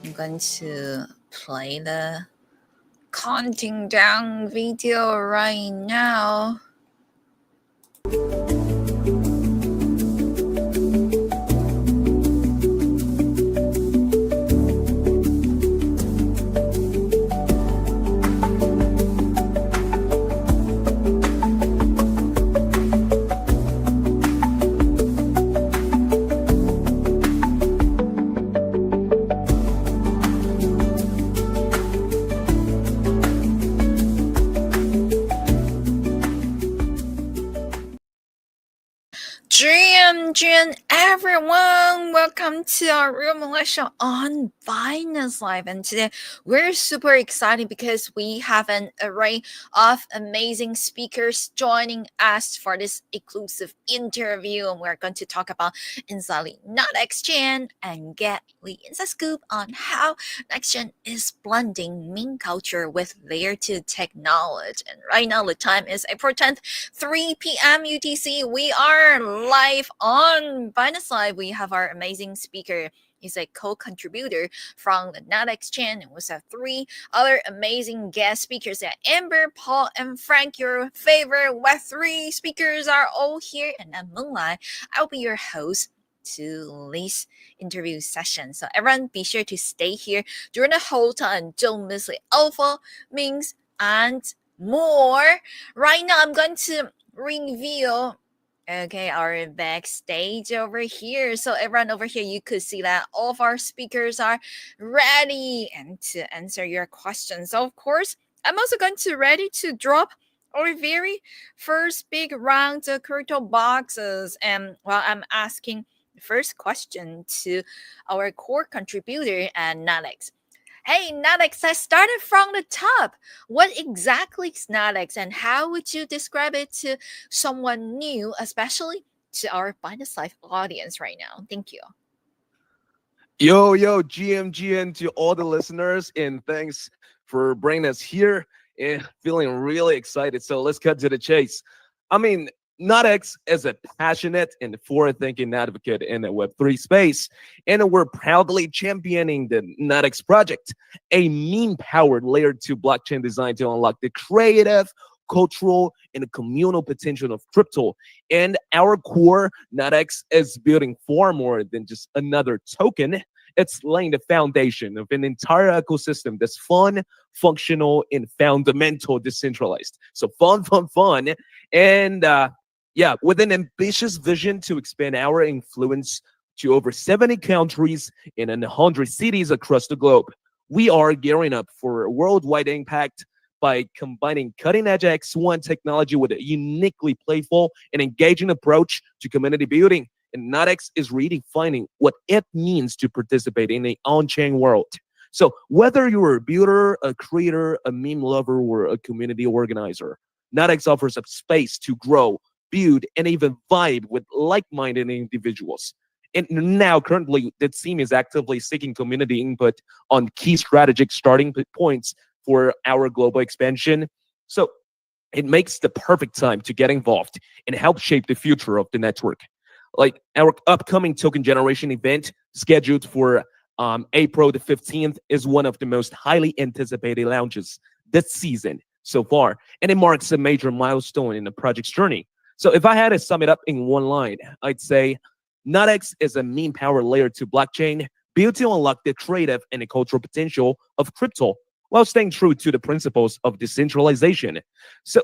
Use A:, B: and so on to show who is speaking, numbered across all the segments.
A: I'm going to play the counting down video right now. GM everyone, welcome to our Real Militia on Binance Live. And today we're super excited because we have an array of amazing speakers joining us for this exclusive interview. And we're going to talk about inside Nutx Chain and get the inside scoop on how Next Gen is blending meme culture with Layer 2 technology. And right now the time is April 10th, 3 p.m. UTC. We are live on Binance Live. We have our amazing speaker. He's a co-contributor from the Nutx chain, and we have three other amazing guest speakers. Amber, Paul, and Frank, your favorite Web3 speakers, are all here. And I'm Moonlight. I'll be your host to this interview session. So everyone, be sure to stay here during the whole time. Don't miss the alpha, memes, and more. Right now, I'm going to reveal our backstage over here. So everyone over here, you could see that all of our speakers are ready and to answer your questions. So of course, I'm also going to ready to drop our very first big round of crypto boxes. And I'm asking the first question to our core contributor and Nutx. Hey, Nutx, I started from the top. What exactly is Nutx, and how would you describe it to someone new, especially to our Binance Live audience right now? Thank you.
B: Yo, GMGN to all the listeners, and thanks for bringing us here. And feeling really excited. So let's cut to the chase. I mean, Nutx is a passionate and forward-thinking advocate in the Web3 space, and we're proudly championing the Nutx project, a meme-powered Layer 2 blockchain designed to unlock the creative, cultural, and communal potential of crypto. And our core, Nutx, is building far more than just another token. It's laying the foundation of an entire ecosystem that's fun, functional, and fundamental decentralized. So fun. And with an ambitious vision to expand our influence to over 70 countries and 100 cities across the globe. We are gearing up for worldwide impact by combining cutting-edge X1 technology with a uniquely playful and engaging approach to community building. And Nutx is redefining what it means to participate in the on-chain world. So whether you're a builder, a creator, a meme lover, or a community organizer, Nutx offers a space to grow, build, and even vibe with like-minded individuals. And now, currently, the team is actively seeking community input on key strategic starting points for our global expansion. So it makes the perfect time to get involved and help shape the future of the network. Like our upcoming token generation event scheduled for April the 15th is one of the most highly anticipated launches this season so far, and it marks a major milestone in the project's journey. So if I had to sum it up in one line, I'd say Nutx is a meme-powered Layer 2 blockchain built to unlock the creative and the cultural potential of crypto while staying true to the principles of decentralization. So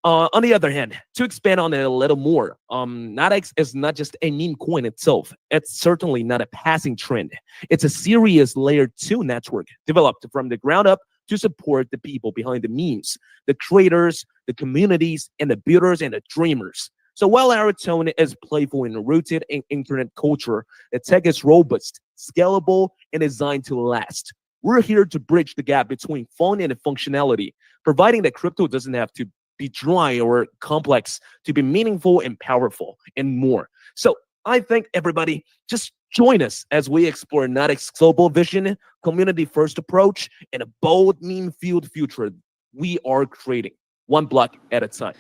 B: on the other hand, to expand on it a little more, Nutx is not just a meme coin itself. It's certainly not a passing trend. It's a serious Layer 2 network developed from the ground up to support the people behind the memes, the creators, the communities, and the builders and the dreamers. So while our tone is playful and rooted in internet culture, the tech is robust, scalable, and designed to last. We're here to bridge the gap between fun and functionality, providing that crypto doesn't have to be dry or complex to be meaningful and powerful and more. So I think everybody just join us as we explore Nutx's global vision, community-first approach, and a bold meme-fueled future we are creating, one block at a time.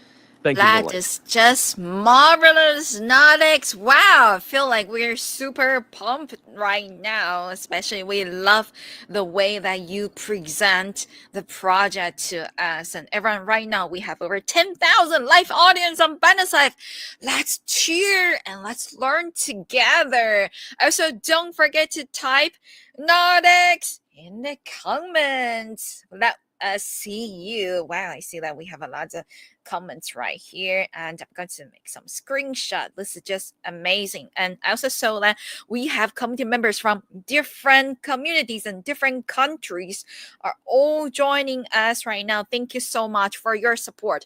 B: Thank you,
A: That
B: Millie.
A: is just marvelous, Nutx. Wow, I feel like we're super pumped right now. Especially, we love the way that you present the project to us. And everyone, right now, we have over 10,000 live audience on Binance Live. Let's cheer and let's learn together. Also, don't forget to type Nutx in the comments. Let us see you. Wow, I see that we have a lot of comments right here, and I'm going to make some screenshot. This is just amazing. And I also saw that we have community members from different communities and different countries are all joining us right now. Thank you so much for your support.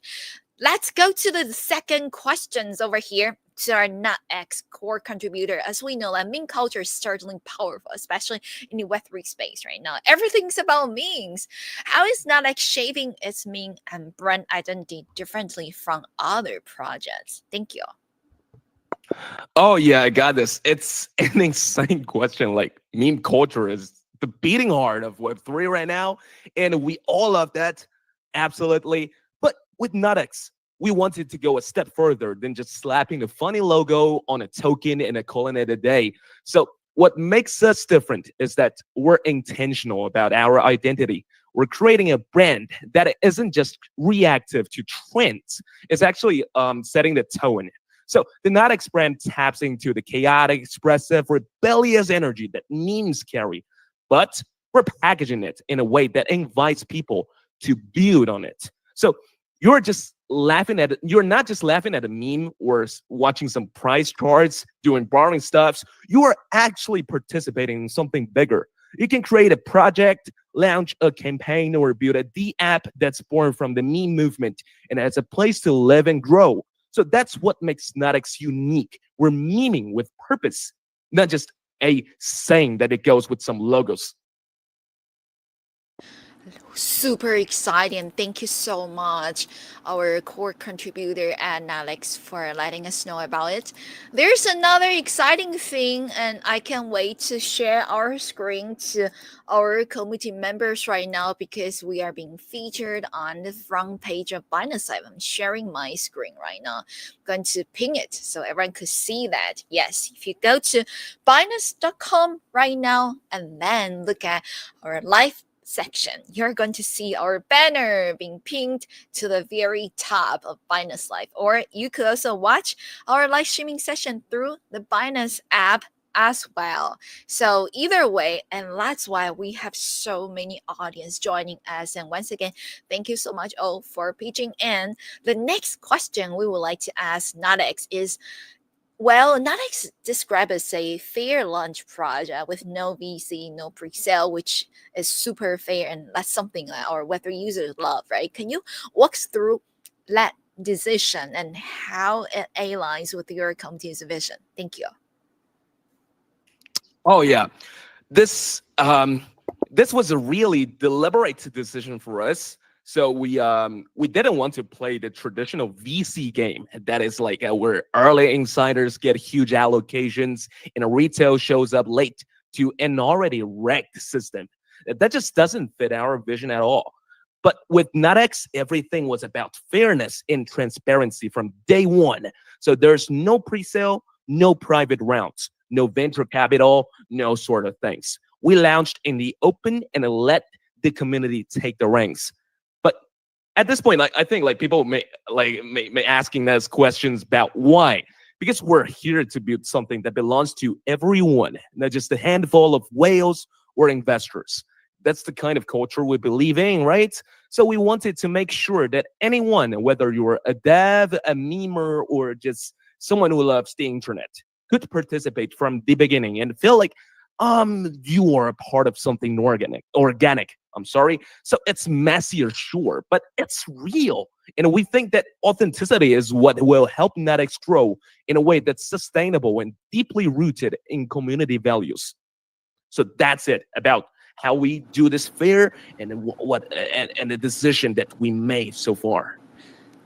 A: Let's go to the second questions over here to our Nutx core contributor. As we know, that meme culture is certainly powerful, especially in the Web3 space right now. Everything's about memes. How is Nutx shaping its meme and brand identity differently from other projects? Thank you.
B: Oh yeah, I got this. It's an insane question. Like meme culture is the beating heart of Web3 right now, and we all love that, absolutely. But with Nutx, we wanted to go a step further than just slapping a funny logo on a token and calling it a day. So what makes us different is that we're intentional about our identity. We're creating a brand that isn't just reactive to trends. It's actually setting the tone. So the Nutx brand taps into the chaotic, expressive, rebellious energy that memes carry, but we're packaging it in a way that invites people to build on it. So you're not just laughing at a meme or watching some price charts, doing borrowing stuffs. You are actually participating in something bigger. You can create a project, launch a campaign, or build a D app that's born from the meme movement and as a place to live and grow. So that's what makes Nutx unique. We're memeing with purpose, not just a saying that it goes with some logos.
A: Super exciting. Thank you so much, our core contributor and Alex, for letting us know about it. There's another exciting thing, and I can't wait to share our screen to our community members right now because we are being featured on the front page of Binance Live. I'm sharing my screen right now. I'm going to ping it so everyone could see that. Yes, if you go to Binance.com right now and then look at our live section, you're going to see our banner being pinned to the very top of Binance Live. Or you could also watch our live streaming session through the Binance app as well. So either way, and that's why we have so many audience joining us. And once again, thank you so much all for pitching in. The next question we would like to ask Nutx is, well, Nutx described as a fair launch project with no VC, no pre-sale, which is super fair, and that's something that our Web3 users love, right? Can you walk us through that decision and how it aligns with your company's vision? Thank you.
B: Oh yeah, this this was a really deliberate decision for us. So we didn't want to play the traditional VC game. That is like where early insiders get huge allocations and a retail shows up late to an already wrecked system. That just doesn't fit our vision at all. But with Nutx, everything was about fairness and transparency from day one. So there's no pre-sale, no private rounds, no venture capital, no sort of things. We launched in the open and let the community take the reins. But at this point, like I think like people may asking us questions about why. Because we're here to build something that belongs to everyone, not just a handful of whales or investors. That's the kind of culture we believe in, right? So we wanted to make sure that anyone, whether you're a dev, a memer, or just someone who loves the internet, could participate from the beginning and feel like you are a part of something organic. I'm sorry. So it's messier, sure, but it's real. And we think that authenticity is what will help Nutx grow in a way that's sustainable and deeply rooted in community values. So that's it about how we do this fair and and the decision that we made so far.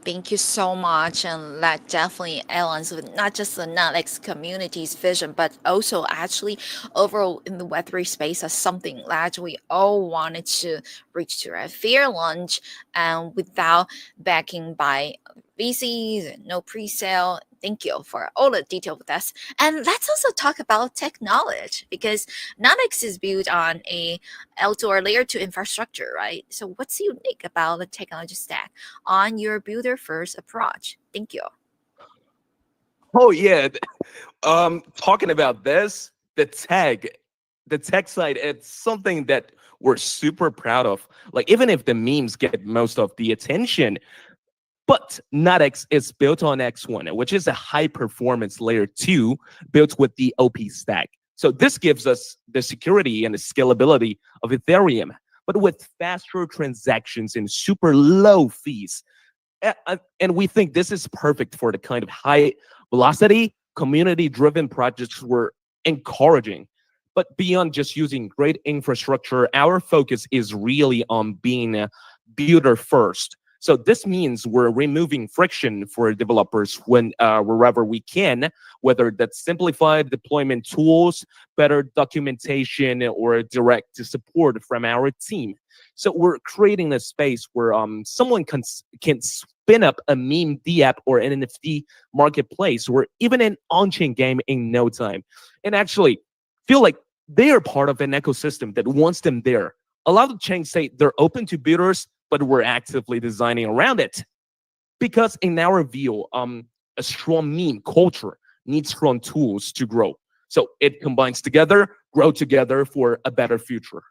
A: Thank you so much. And that definitely aligns with not just the Nutx community's vision, but also actually overall in the Web3 space as something that we all wanted to reach to a fair launch and without backing by VCs, no pre-sale. Thank you for all the detail with us. And let's also talk about technology because Nutx is built on a L2 or layer 2 infrastructure, right? So what's unique about the technology stack on your builder first approach? Thank you.
B: Oh yeah, talking about this, the tech side, it's something that we're super proud of. Like even if the memes get most of the attention, but Nutx is built on X1, which is a high performance layer 2 built with the OP stack. So this gives us the security and the scalability of Ethereum, but with faster transactions and super low fees. And we think this is perfect for the kind of high velocity, community driven projects we're encouraging. But beyond just using great infrastructure, our focus is really on being a builder first. So this means we're removing friction for developers wherever we can, whether that's simplified deployment tools, better documentation, or direct support from our team. So we're creating a space where someone can spin up a meme DApp or an NFT marketplace or even an on-chain game in no time, and actually feel like they are part of an ecosystem that wants them there. A lot of chains say they're open to builders, but we're actively designing around it because, in our view, a strong meme culture needs strong tools to grow. So it combines together, grow together for a better future.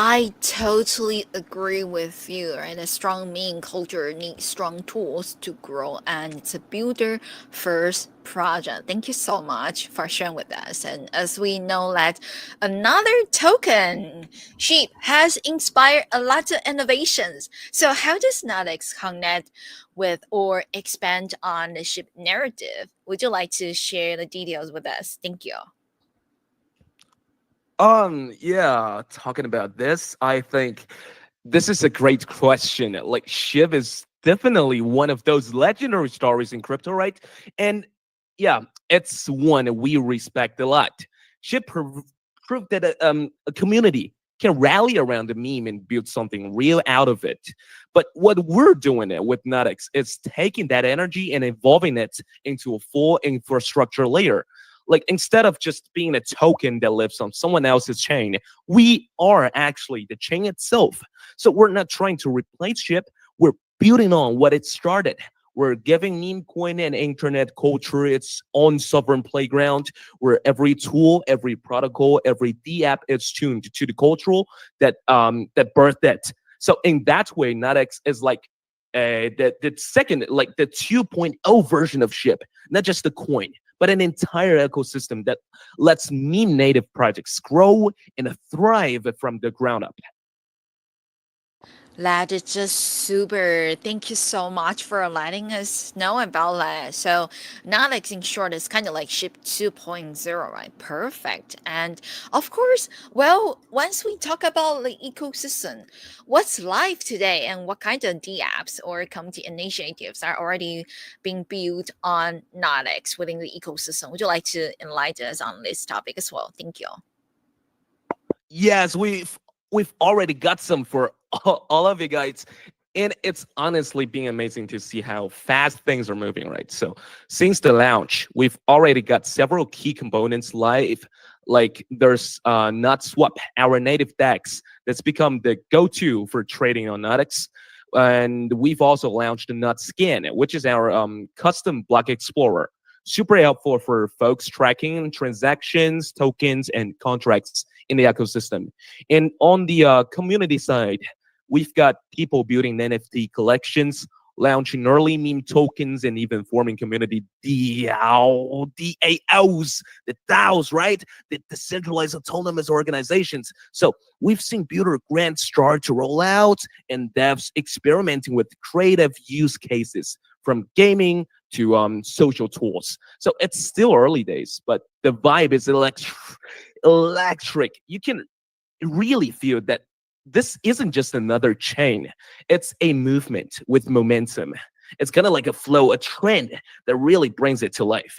A: I totally agree with you, right? A strong meme culture needs strong tools to grow, and it's a builder first project. Thank you so much for sharing with us. And as we know that another token, Sheep, has inspired a lot of innovations. So how does Nutx connect with or expand on the Sheep narrative? Would you like to share the details with us? Thank you.
B: Yeah, talking about this, I think this is a great question. Like Shiv is definitely one of those legendary stories in crypto, right? And yeah, it's one we respect a lot. Shiv proved that a community can rally around a meme and build something real out of it. But what we're doing it with Nutx is taking that energy and evolving it into a full infrastructure layer. Like instead of just being a token that lives on someone else's chain, we are actually the chain itself. So we're not trying to replace SHIP, we're building on what it started. We're giving meme coin and internet culture its own sovereign playground where every tool, every protocol, every D app is tuned to the cultural that birthed it. So in that way, Nutx is like the second, like the 2.0 version of SHIP, not just the coin, but an entire ecosystem that lets meme native projects grow and thrive from the ground up.
A: That is just super. Thank you so much for letting us know about that. So, Nutx in short is kind of like Ship 2.0, right? Perfect. And of course, well, once we talk about the ecosystem, what's live today and what kind of D apps or community initiatives are already being built on Nutx within the ecosystem? Would you like to enlighten us on this topic as well? Thank you.
B: Yes, we've already got some for all of you guys. And it's honestly been amazing to see how fast things are moving, right? So since the launch, we've already got several key components live. Like there's NutSwap, our native DEX that's become the go-to for trading on Nutx. And we've also launched the NutScan, which is our custom block explorer. Super helpful for folks tracking transactions, tokens, and contracts in the ecosystem. And on the community side, we've got people building NFT collections, launching early meme tokens, and even forming community DAOs, the DAOs, right? The decentralized autonomous organizations. So we've seen builder grants start to roll out and devs experimenting with creative use cases from gaming to social tools. So it's still early days, but the vibe is electric. You can really feel that this isn't just another chain, it's a movement with momentum. It's kind of like a flow, a trend that really brings it to life.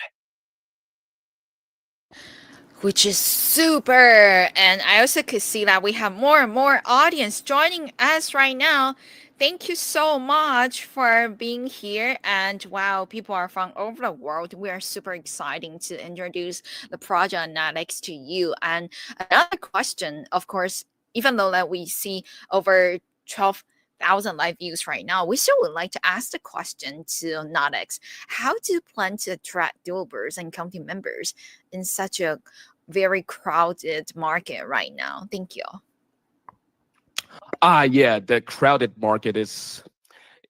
A: Which is super. And I also could see that we have more and more audience joining us right now. Thank you so much for being here. And wow, people are from over the world. We are super excited to introduce the project Nutx to you. And another question, of course, even though that we see over 12,000 live views right now, we still would like to ask the question to Nutx. How do you plan to attract developers and community members in such a very crowded market right now? Thank you.
B: Yeah, the crowded market is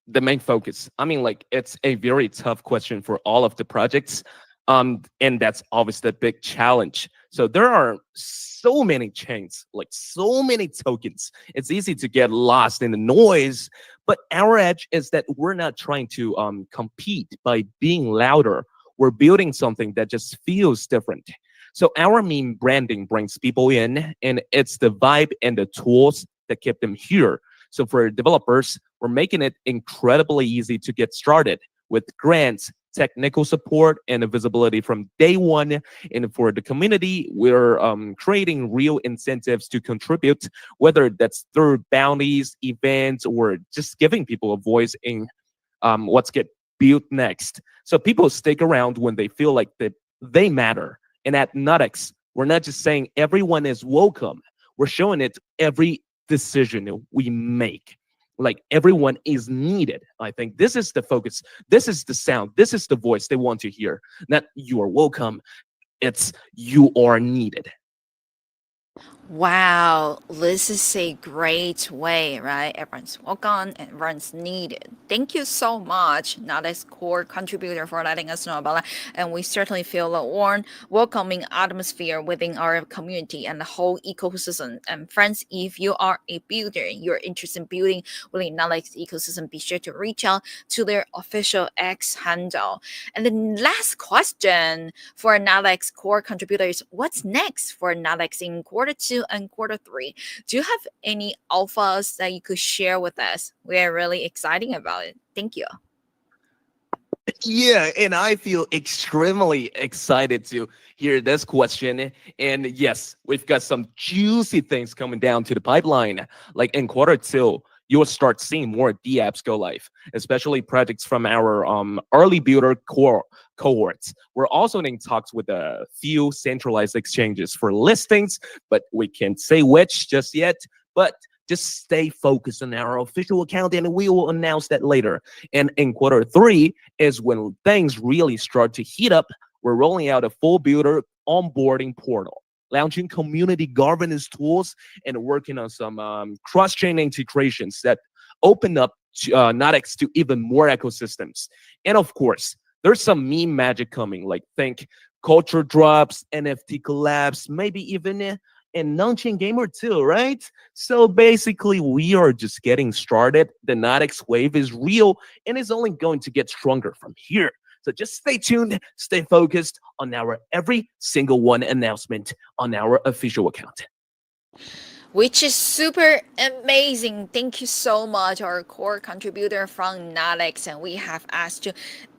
B: the main focus. I mean, like it's a very tough question for all of the projects. And that's obviously the big challenge. So there are so many chains, like so many tokens. It's easy to get lost in the noise. But our edge is that we're not trying to compete by being louder. We're building something that just feels different. So our meme branding brings people in, and it's the vibe and the tools that keep them here. So for developers, we're making it incredibly easy to get started with grants, technical support, and visibility from day one. And for the community, we're creating real incentives to contribute, whether that's through bounties, events, or just giving people a voice in what's get built next. So people stick around when they feel like they matter. And at Nutx, we're not just saying everyone is welcome. We're showing it every decision we make. Like everyone is needed. I think this is the focus. This is the sound. This is the voice they want to hear. Not you are welcome. It's you are needed.
A: Wow, this is a great way, right? Everyone's welcome and everyone's needed. Thank you so much, not as core contributor, for letting us know about that. And we certainly feel a warm, welcoming atmosphere within our community and the whole ecosystem. And friends, if you are a builder, you're interested in building within Nutx ecosystem, be sure to reach out to their official X handle. And the last question for Nutx core contributors, what's next for Nutx in quarter 2 and quarter 3? Do you have any alphas that you could share with us? We are really excited about it. Thank you.
B: Yeah, and I feel extremely excited to hear this question. And yes, we've got some juicy things coming down to the pipeline. Like in quarter 2, you'll start seeing more D apps go live, especially projects from our early builder core cohorts. We're also in talks with a few centralized exchanges for listings, but we can't say which just yet. But just stay focused on our official account and we will announce that later. And in quarter 3 is when things really start to heat up. We're rolling out a full builder onboarding portal, launching community governance tools, and working on some cross-chain integrations that open up Nutx to even more ecosystems. And of course, there's some meme magic coming, like think culture drops, NFT collabs, maybe even and non-chain gamer too, right? So basically, we are just getting started. The Nutx wave is real and is only going to get stronger from here. So just stay tuned, stay focused on our every single one announcement on our official account.
A: Which is super amazing. Thank you so much, our core contributor from Nutx. And we have asked you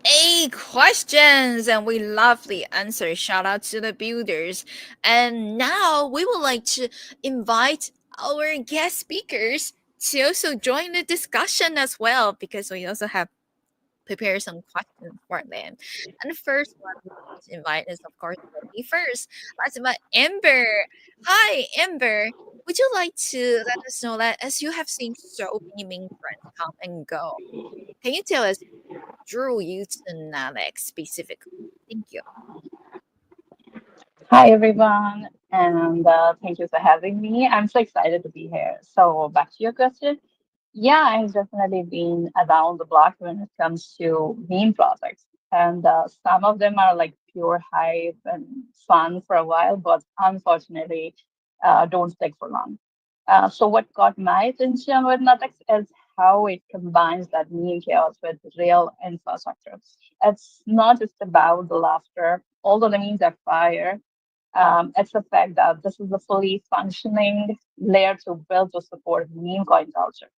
A: 8 questions and we lovely answer. Shout out to the builders. And now we would like to invite our guest speakers to also join the discussion as well, because we also have prepare some questions for them. And the first one we want to invite is, of course, lady first. Let's invite Amber. Hi, Amber. Would you like to let us know that as you have seen so many meme trends come and go, can you tell us drew you to Nalex specifically? Thank you.
C: Hi, everyone, and thank you for having me. I'm so excited to be here. So, back to your question. Yeah, I've definitely been around the block when it comes to meme projects. And some of them are like pure hype and fun for a while, but unfortunately, don't stick for long. So, what caught my attention with Nutx is how it combines that meme chaos with real infrastructure. It's not just about the laughter, although the memes are fire. It's the fact that this is a fully functioning layer to build to support meme coin culture.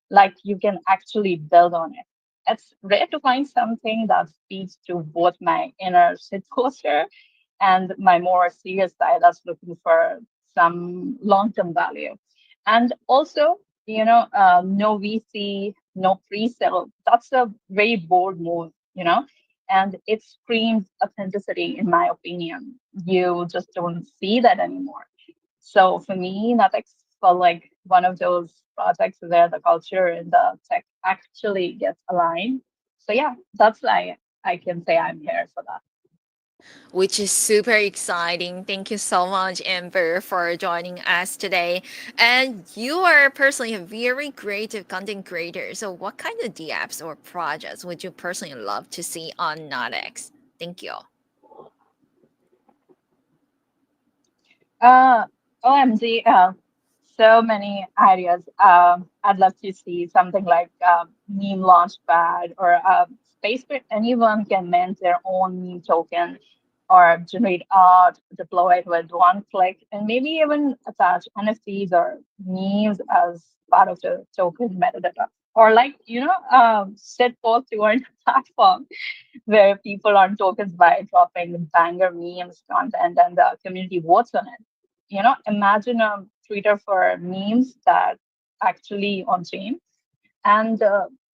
C: Like you can actually build on it. It's rare to find something that speaks to both my inner shitposter and my more serious side that's looking for some long-term value. And also, no VC, no pre-sale. That's a very bold move, and it screams authenticity, in my opinion. You just don't see that anymore. So for me, Nutx felt like one of those projects where the culture and the tech actually gets aligned. So yeah, that's why I can say I'm here for that.
A: which is super exciting. Thank you so much, Amber, for joining us today. And you are personally a very creative content creator. So, what kind of DApps or projects would you personally love to see on Nutx? Thank you.
C: Uh, OMG, so many ideas. I'd love to see something like meme launchpad or a space where anyone can mint their own meme token or generate art, deploy it with one click, and maybe even attach NFTs or memes as part of the token metadata. Or like, set post to earn platform where people earn tokens by dropping banger memes content and the community votes on it. Imagine a Twitter for memes that actually on chain. And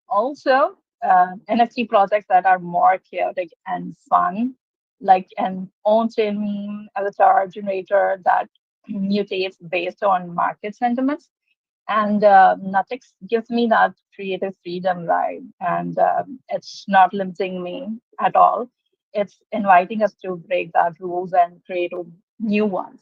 C: also NFT projects that are more chaotic and fun, like an on-chain meme avatar generator that mutates based on market sentiments. And Nutix gives me that creative freedom, right? And it's not limiting me at all. It's inviting us to break that rules and create new ones.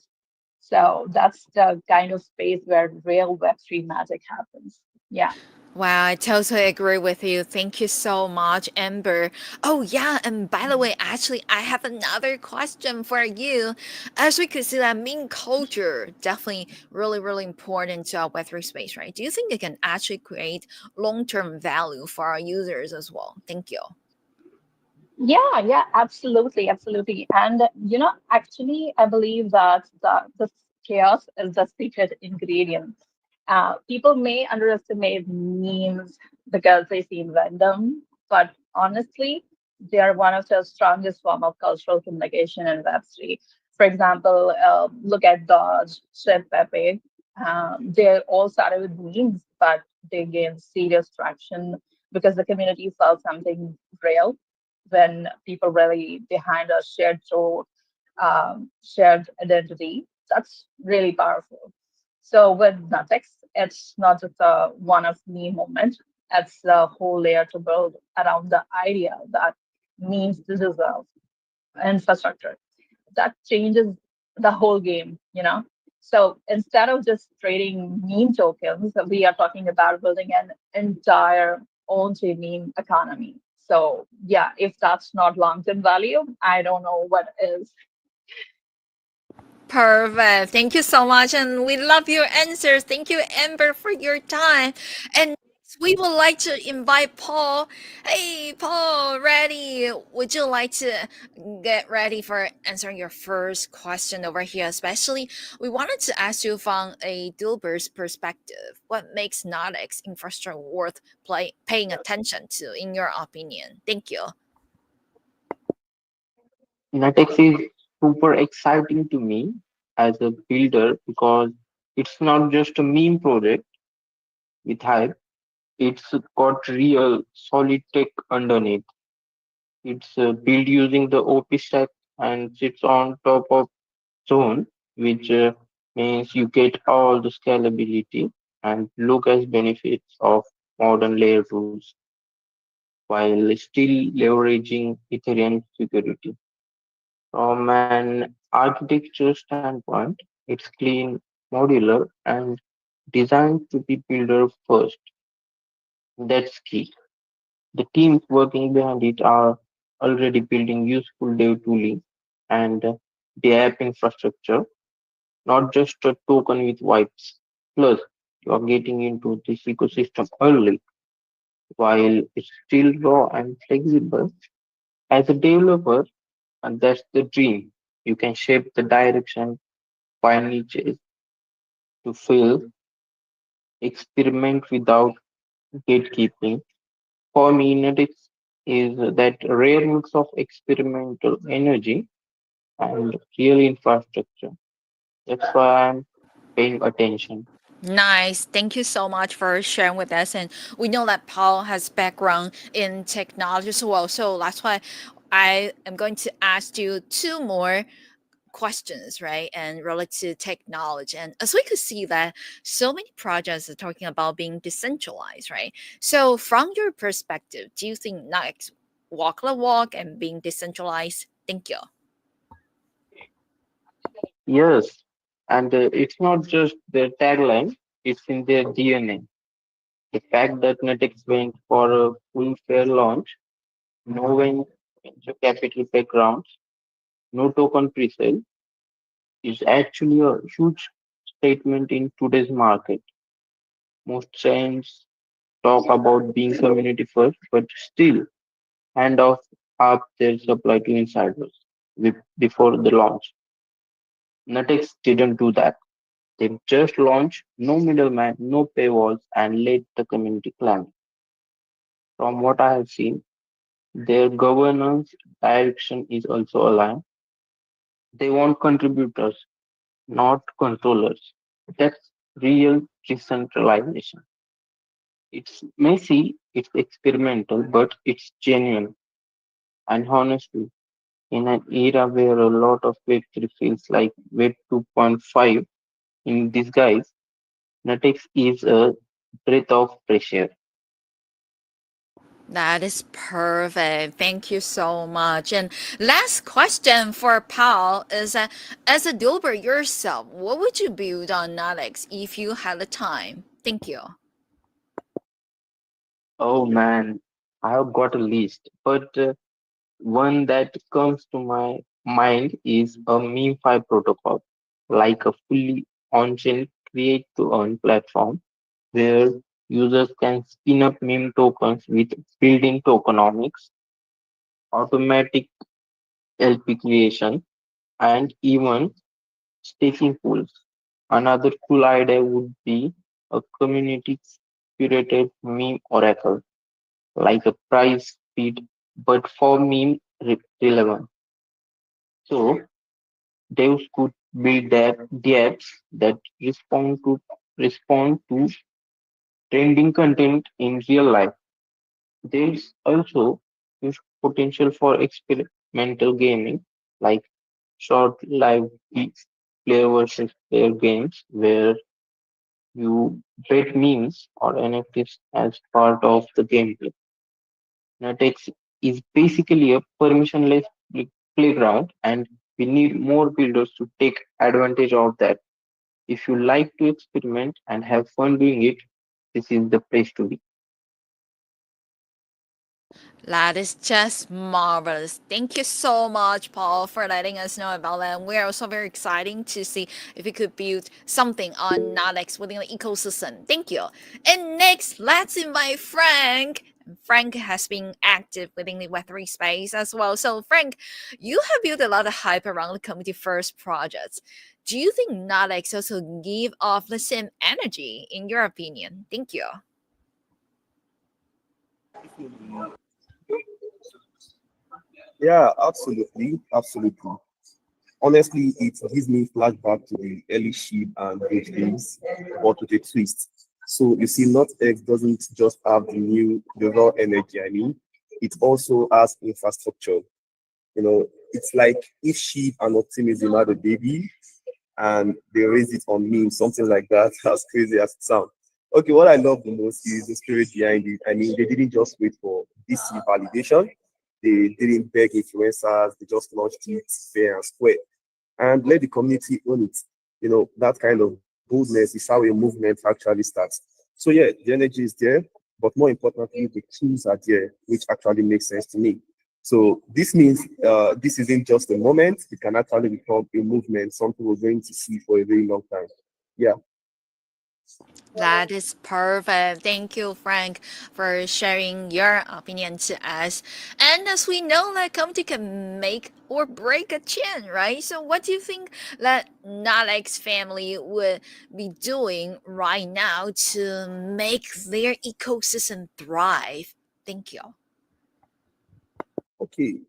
C: So that's the kind of space where real Web3 magic happens. Yeah.
A: Wow, I totally agree with you. Thank you so much, Amber. Oh, yeah, and by the way, actually, I have another question for you. As we could see that meme culture definitely really, really important to our Web3 space, right? Do you think it can actually create long-term value for our users as well? Thank you.
C: Yeah, yeah, absolutely, absolutely. And actually, I believe that the chaos is the secret ingredient. People may underestimate memes because they seem random, but honestly, they are one of the strongest form of cultural communication in Web3. For example, look at Dodge, Chef Pepe. They all started with memes, but they gained serious traction because the community felt something real when people really behind a shared identity. That's really powerful. So with Nutx, it's not just a one of me moment. It's a whole layer to build around the idea that means this is a infrastructure that changes the whole game. So instead of just trading meme tokens, we are talking about building an entire own chain meme economy. So yeah, if that's not long-term value, I don't know what is.
A: Perfect. Thank you so much. And we love your answers. Thank you, Amber, for your time. And next, we would like to invite Paul. Hey, Paul, ready? Would you like to get ready for answering your first question over here? Especially, we wanted to ask you from a Dilbert's perspective. What makes Nutx infrastructure worth paying attention to, in your opinion? Thank you.
D: Nutx is super exciting to me as a builder because it's not just a meme project with hype, it's got real solid tech underneath. It's built using the OP stack and sits on top of Zone, which means you get all the scalability and Lucas benefits of modern layer tools while still leveraging Ethereum security. From an architecture standpoint, it's clean, modular, and designed to be builder first. That's key. The teams working behind it are already building useful dev tooling and the app infrastructure, not just a token with vibes. Plus, you are getting into this ecosystem early while it's still raw and flexible. As a developer, and that's the dream. You can shape the direction, find niches to fill, experiment without gatekeeping. For me, Nutix is that rare mix of experimental energy and real infrastructure. That's why I'm paying attention.
A: Nice. Thank you so much for sharing with us. And we know that Paul has background in technology as well. So that's why I am going to ask you two more questions, right? And related to technology. And as we could see that so many projects are talking about being decentralized, right? So from your perspective, do you think Nutx walk the walk and being decentralized? Thank you.
D: Yes, and it's not just their tagline, it's in their DNA. The fact that Nutx went for a full fair launch, no venture capital backgrounds, no token pre-sale, is actually a huge statement in today's market. Most chains talk about being community first, but still hand off up their supply to insiders before the launch. Nutx didn't do that. They just launched, no middleman, no paywalls, and let the community climb. From what I have seen, their governance direction is also aligned. They want contributors, not controllers. That's real decentralization. It's messy, it's experimental, but it's genuine. And honestly, in an era where a lot of Web3 feels like Web 2.5 in disguise, Nutix is a breath of fresh air.
A: That is perfect. Thank you so much. And last question for Paul is as a developer yourself, what would you build on Nutx if you had the time? Thank you.
D: Oh man, I have got a list, but one that comes to my mind is a meme protocol, like a fully on-chain create to earn platform where users can spin up meme tokens with built-in tokenomics, automatic LP creation, and even staking pools. Another cool idea would be a community curated meme oracle, like a price feed, but for meme relevant. So devs could build the apps that respond to trending content in real life. There's also huge potential for experimental gaming, like short live player versus player games, where you bet memes or NFTs as part of the gameplay. Nutx is basically a permissionless playground, and we need more builders to take advantage of that. If you like to experiment and have fun doing it, this is the place to be.
A: That is just marvelous. Thank you so much, Paul, for letting us know about that. And we're also very exciting to see if we could build something on Nutx within the ecosystem. Thank you. And next, let's invite Frank. Frank has been active within the Web3 space as well. So, Frank, you have built a lot of hype around the community first projects. Do you think Nutx also give off the same energy, in your opinion? Thank you.
B: Yeah, absolutely, absolutely. Honestly, it gives me flashback to the early sheep and goat days, but with a twist. So you see, not X doesn't just have the raw energy. I mean, it also has infrastructure. It's like if sheep and optimism had a baby, and they raised it on me, something like that. As crazy as it sounds. Okay, what I love the most is the spirit behind it. I mean, they didn't just wait for DC validation. They didn't beg influencers. They just launched it fair and square and let the community own it. That kind of boldness is how a movement actually starts. So yeah, the energy is there, but more importantly, the tools are there, which actually makes sense to me. So this means this isn't just a moment; it can actually become a movement, something we're going to see for a very long time. Yeah.
A: That is perfect. Thank you, Frank, for sharing your opinion to us. And as we know, that comedy can make or break a chain, right? So, what do you think that Nalex family would be doing right now to make their ecosystem thrive? Thank you.
B: Okay.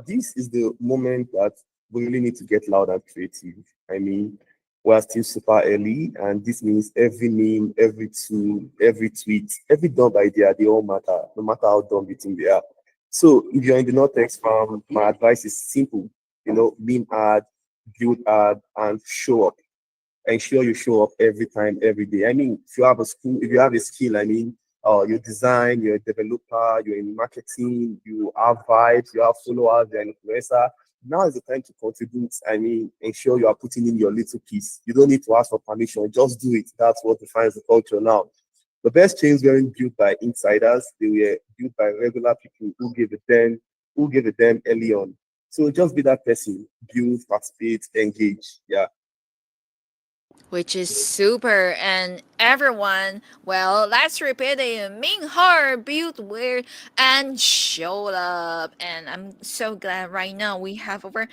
B: This is the moment that we really need to get loud and creative. I mean,
E: we're still super early, and this means every meme, every tool, every tweet, every dumb idea, they all matter, no matter how dumb you think they are. So if you're in the Nutx farm, my advice is simple, meme ad, build ad, and show up. Ensure you show up every time, every day. I mean, if you have a skill, I mean, you design, you're a developer, you're in marketing, you have vibes, you have followers, you're an influencer. Now is the time to contribute. I mean, ensure you are putting in your little piece. You don't need to ask for permission, just do it. That's what defines the culture now. The best chains weren't built by insiders, they were built by regular people who gave a damn early on. So just be that person, build, participate, engage. Yeah.
A: which is super. And everyone, well, let's repeat it. Ming Har built weird and showed up. And I'm so glad right now we have over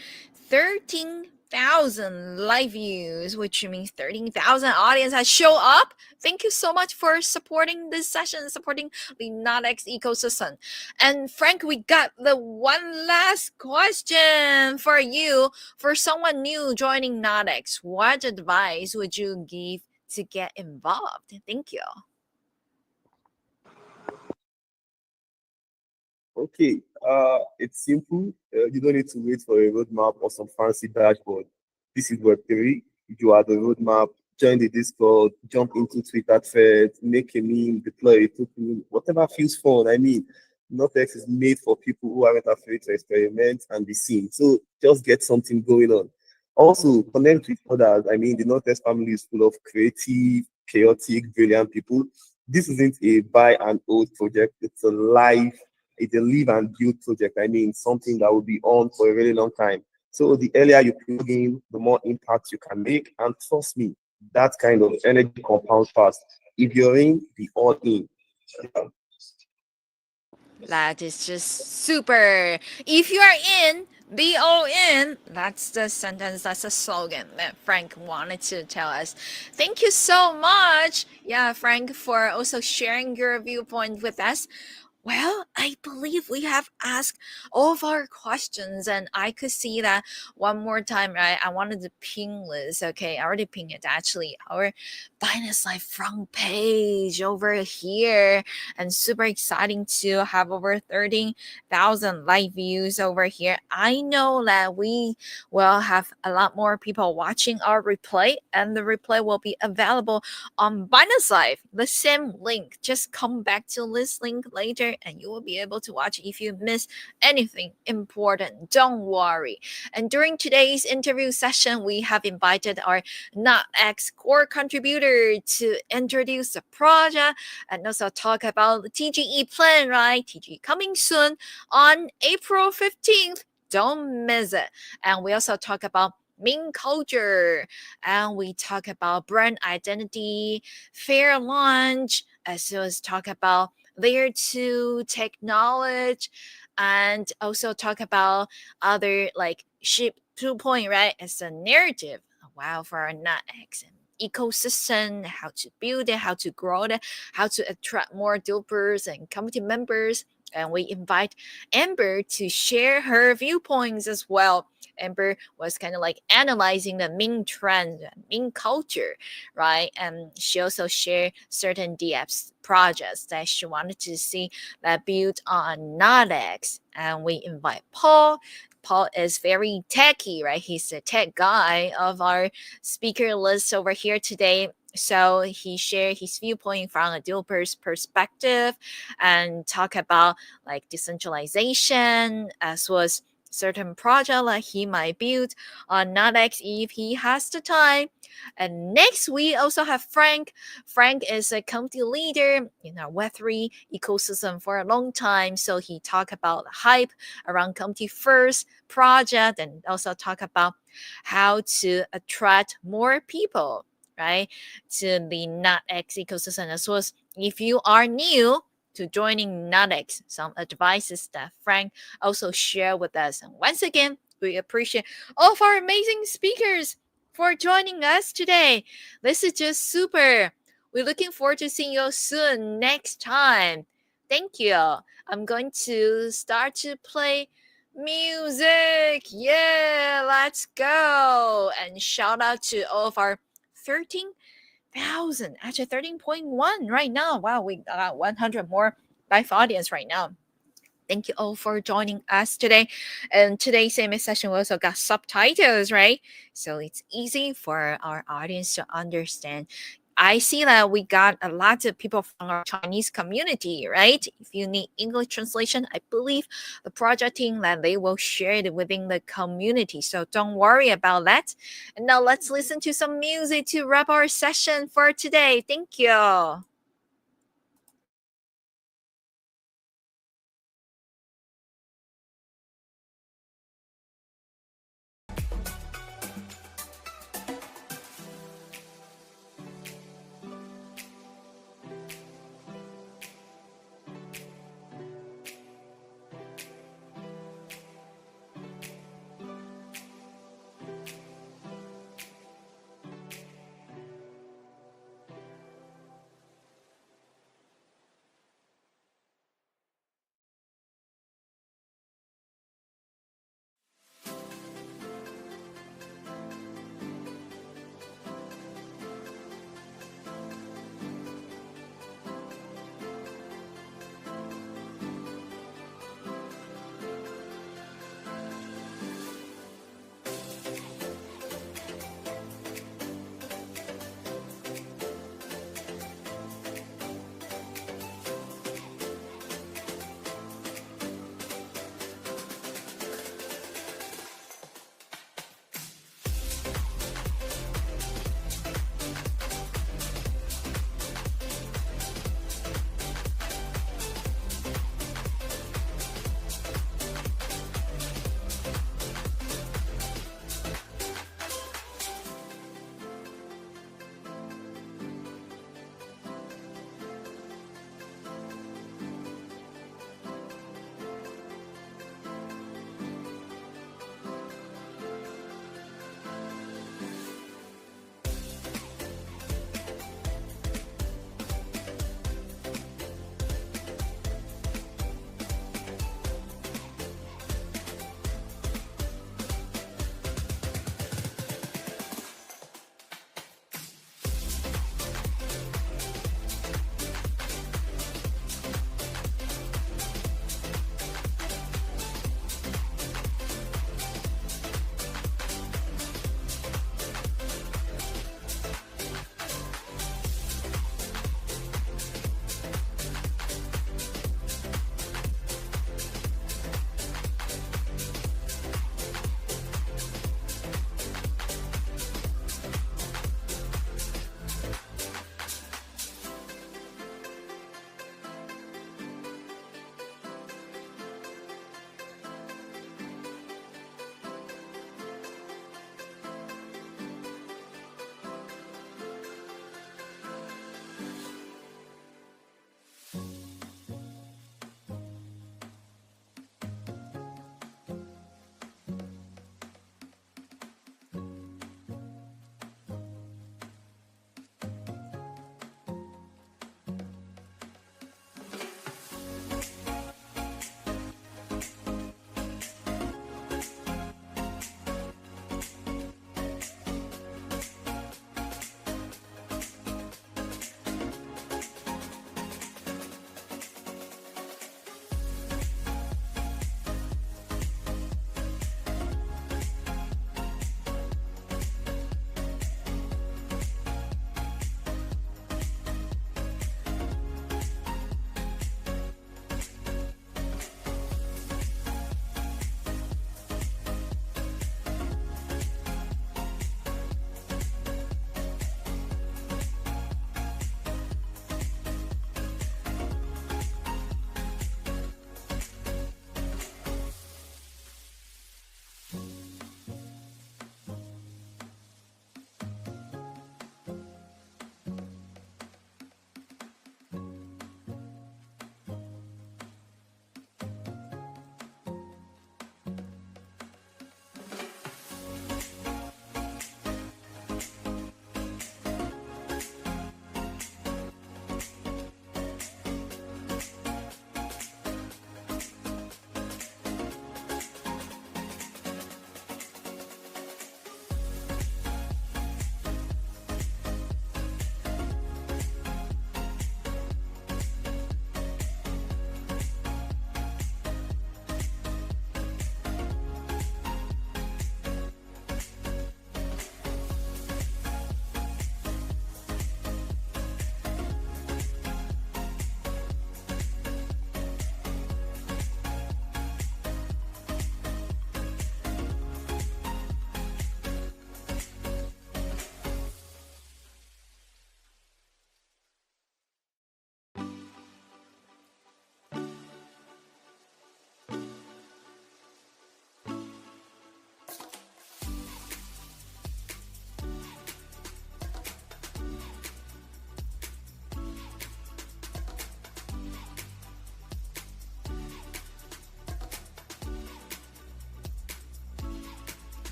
A: 13,000 live views, which means 13,000 audience has show up. Thank you so much for supporting this session, supporting the Nutx ecosystem. And Frank, we got the one last question for you. For someone new joining Nutx, what advice would you give to get involved? Thank you.
E: Okay, it's simple. You don't need to wait for a roadmap or some fancy dashboard. This is Web3. You are the roadmap. Join the Discord, jump into Twitter threads, make a meme, deploy a token, whatever feels fun. I mean, Notex is made for people who aren't afraid to experiment and be seen. So just get something going on. Also, connect with others. I mean, the Notex family is full of creative, chaotic, brilliant people. This isn't a buy and hold project. It's a live and build project. I mean, something that will be on for a really long time. So the earlier you plug in, the more impact you can make. And trust me, that kind of energy compounds fast. If you're in, be all in.
A: That is just super. If you are in, be all in. That's the sentence, that's a slogan that Frank wanted to tell us. Thank you so much. Yeah, Frank, for also sharing your viewpoint with us. Well, I believe we have asked all of our questions, and I could see that one more time, right? I wanted to ping this. Okay, I already pinged it actually. Our Finest Life front page over here, and super exciting to have over 13,000 live views over here. I know that we will have a lot more people watching our replay, and the replay will be available on Binance Live, the same link. Just come back to this link later and you will be able to watch if you miss anything important. Don't worry. And during today's interview session, we have invited our NotX core contributor to introduce the project and also talk about the TGE plan, right? TGE coming soon on April 15th. Don't miss it. And we also talk about meme culture, and we talk about brand identity, fair launch, as well as talk about Layer2 technology, and also talk about other like ship 2 point, right? As a narrative. Wow, for our NetX ecosystem, how to build it, how to grow it, how to attract more developers and community members. And we invite Amber to share her viewpoints as well. Amber was kind of like analyzing the meme trend, meme culture, right? And she also shared certain DFs projects that she wanted to see that built on Nutx. And we invite Paul. Paul is very techy, right? He's the tech guy of our speaker list over here today. So he shared his viewpoint from a developer's perspective and talk about like decentralization as well as certain project that he might build on Nutx if he has the time. And next we also have Frank. Frank is a community leader in our Web3 ecosystem for a long time. So he talk about the hype around community first project and also talk about how to attract more people, right, to the Nutx ecosystem as well as if you are new to joining Nutx, some advices that Frank also share with us. And once again, we appreciate all of our amazing speakers for joining us today. This is just super. We're looking forward to seeing you soon next time. Thank you. I'm going to start to play Music. Yeah, let's go. And shout out to all of our 13,000, actually 13.1 right now. Wow, we got 100 more live audience right now. Thank you all for joining us today. And today's same session we also got subtitles, right? So it's easy for our audience to understand. I see that we got a lot of people from our Chinese community, right? If you need English translation, I believe the project team that they will share it within the community. So don't worry about that. And now let's listen to some music to wrap our session for today. Thank you.